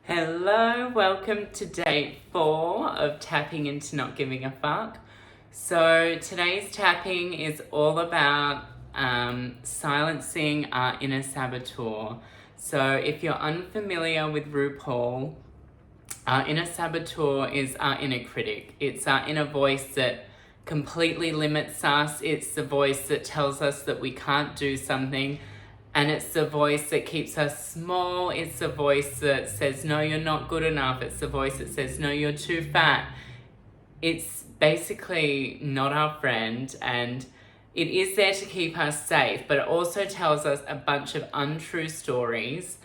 Hello, welcome to day 4 of tapping into not giving a fuck. So today's tapping is all about silencing our inner saboteur. So if you're unfamiliar with RuPaul, our inner saboteur is our inner critic. It's our inner voice that completely limits us. It's the voice that tells us that we can't do something. And it's the voice that keeps us small. It's the voice that says, no, you're not good enough. It's the voice that says, no, you're too fat. It's basically not our friend, and it is there to keep us safe, but it also tells us a bunch of untrue stories.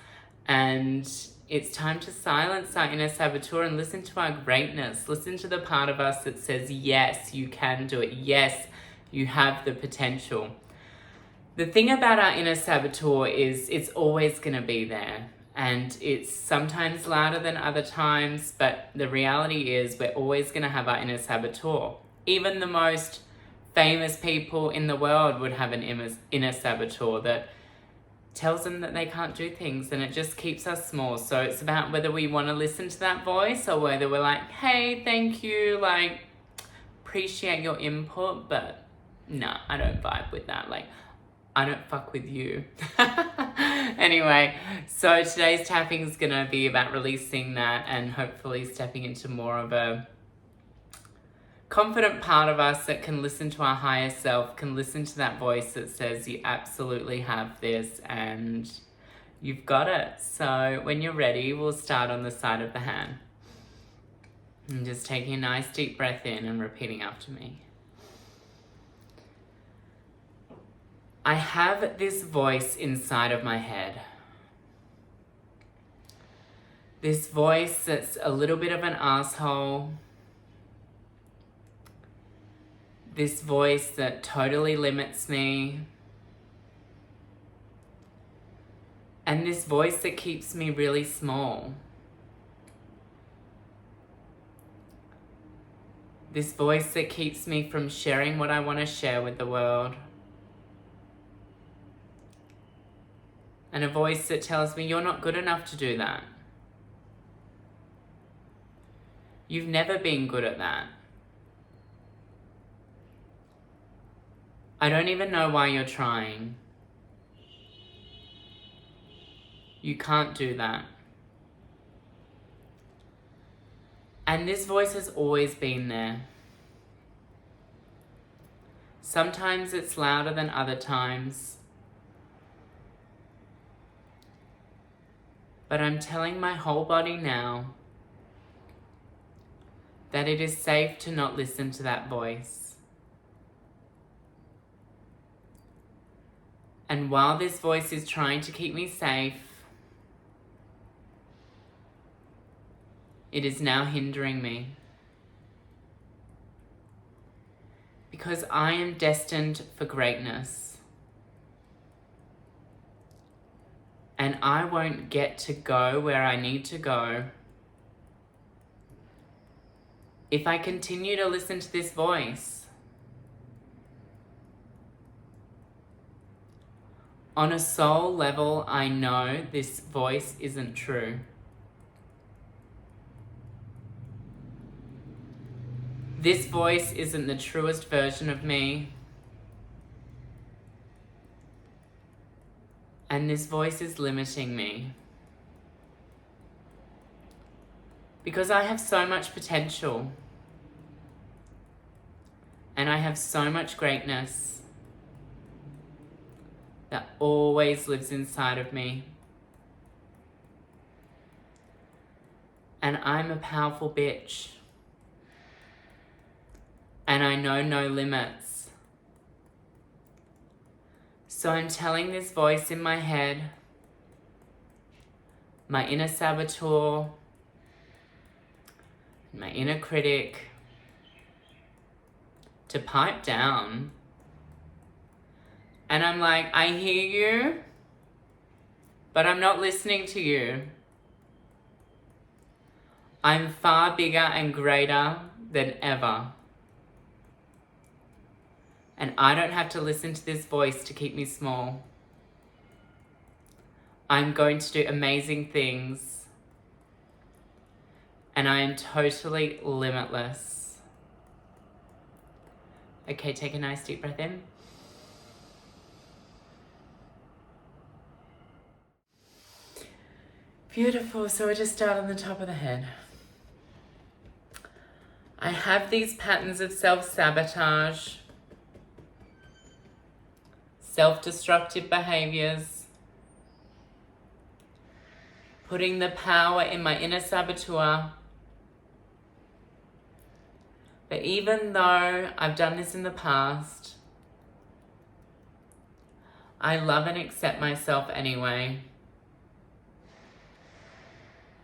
And it's time to silence our inner saboteur and listen to our greatness. Listen to the part of us that says, yes, you can do it. Yes, you have the potential. The thing about our inner saboteur is it's always going to be there, and it's sometimes louder than other times, but the reality is we're always going to have our inner saboteur. Even the most famous people in the world would have an inner saboteur that tells them that they can't do things, and it just keeps us small. So it's about whether we want to listen to that voice or whether we're like, hey, thank you, like, appreciate your input, but nah, I don't vibe with that. Like, I don't fuck with you. Anyway, so today's tapping is going to be about releasing that and hopefully stepping into more of a confident part of us that can listen to our higher self, can listen to that voice that says you absolutely have this and you've got it. So when you're ready, we'll start on the side of the hand. And just taking a nice deep breath in and repeating after me. I have this voice inside of my head. This voice that's a little bit of an asshole. This voice that totally limits me. And this voice that keeps me really small. This voice that keeps me from sharing what I want to share with the world. And a voice that tells me you're not good enough to do that. You've never been good at that. I don't even know why you're trying. You can't do that. And this voice has always been there. Sometimes it's louder than other times. But I'm telling my whole body now that it is safe to not listen to that voice. And while this voice is trying to keep me safe, it is now hindering me. Because I am destined for greatness. And I won't get to go where I need to go if I continue to listen to this voice. On a soul level, I know this voice isn't true. This voice isn't the truest version of me. And this voice is limiting me. Because I have so much potential. And I have so much greatness that always lives inside of me. And I'm a powerful bitch. And I know no limits. So I'm telling this voice in my head, my inner saboteur, my inner critic, to pipe down. And I'm like, I hear you, but I'm not listening to you. I'm far bigger and greater than ever. And I don't have to listen to this voice to keep me small. I'm going to do amazing things. and I am totally limitless. Okay, take a nice deep breath in. Beautiful. So we just start on the top of the head. I have these patterns of self-sabotage, self-destructive behaviors, putting the power in my inner saboteur. But even though I've done this in the past, I love and accept myself anyway.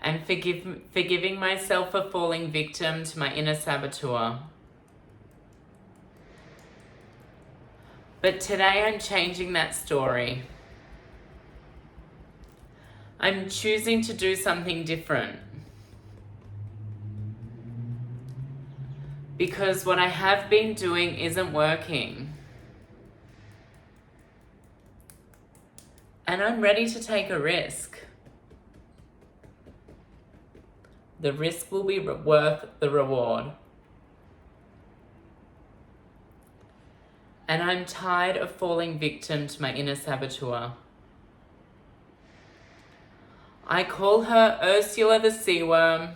And forgiving myself for falling victim to my inner saboteur. But today I'm changing that story. I'm choosing to do something different. Because what I have been doing isn't working. And I'm ready to take a risk. The risk will be worth the reward. And I'm tired of falling victim to my inner saboteur. I call her Ursula the Sea Worm.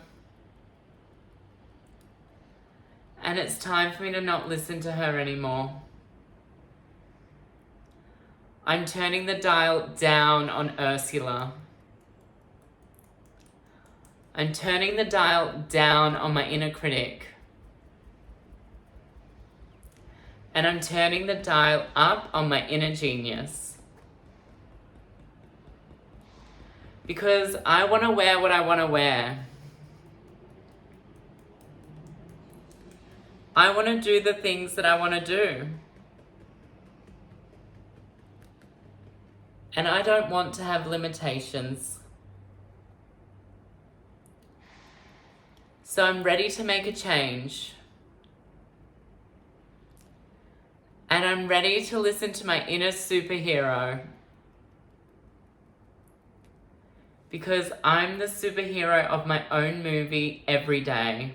And it's time for me to not listen to her anymore. I'm turning the dial down on Ursula. I'm turning the dial down on my inner critic. And I'm turning the dial up on my inner genius. Because I want to wear what I want to wear. I want to do the things that I want to do. And I don't want to have limitations. So I'm ready to make a change. And I'm ready to listen to my inner superhero. Because I'm the superhero of my own movie every day.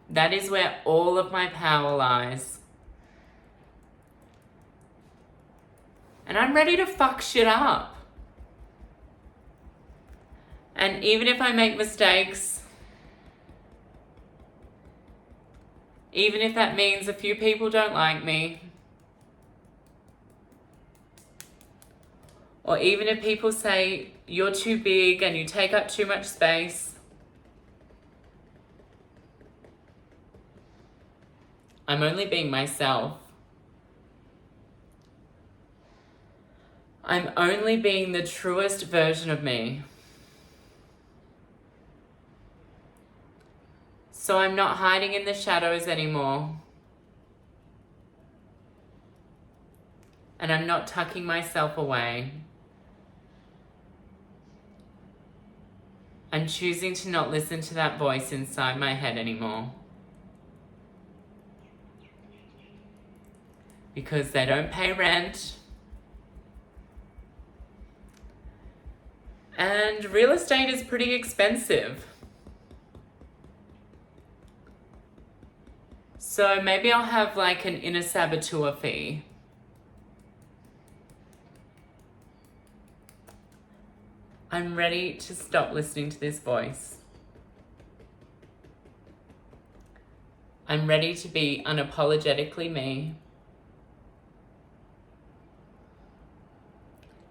That is where all of my power lies. And I'm ready to fuck shit up. And even if I make mistakes, even if that means a few people don't like me, or even if people say you're too big and you take up too much space, I'm only being myself. I'm only being the truest version of me. So I'm not hiding in the shadows anymore. And I'm not tucking myself away. I'm choosing to not listen to that voice inside my head anymore. Because they don't pay rent. And real estate is pretty expensive. So maybe I'll have like an inner saboteur fee. I'm ready to stop listening to this voice. I'm ready to be unapologetically me.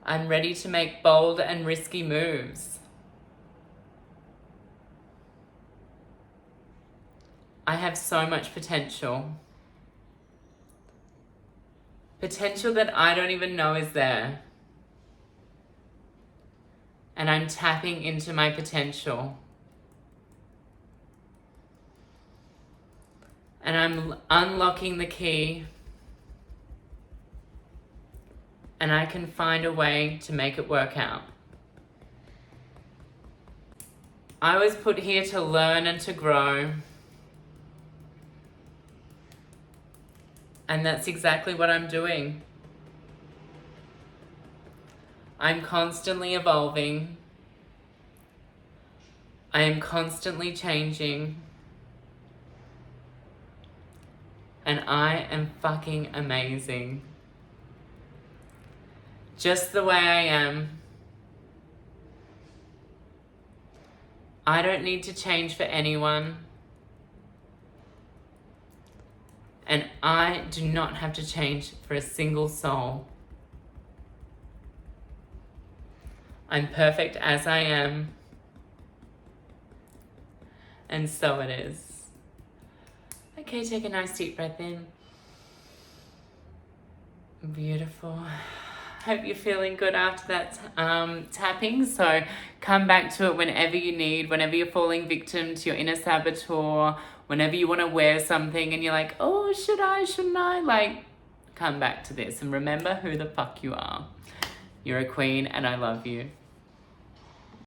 I'm ready to make bold and risky moves. I have so much potential. Potential that I don't even know is there. And I'm tapping into my potential. And I'm unlocking the key. And I can find a way to make it work out. I was put here to learn and to grow. And that's exactly what I'm doing. I'm constantly evolving. I am constantly changing. And I am fucking amazing. Just the way I am. I don't need to change for anyone. And I do not have to change for a single soul. I'm perfect as I am. And so it is. Okay, take a nice deep breath in. Beautiful. Hope you're feeling good after that tapping. So come back to it whenever you need, whenever you're falling victim to your inner saboteur, whenever you want to wear something and you're like, oh, should I, shouldn't I? Like, come back to this and remember who the fuck you are. You're a queen and I love you.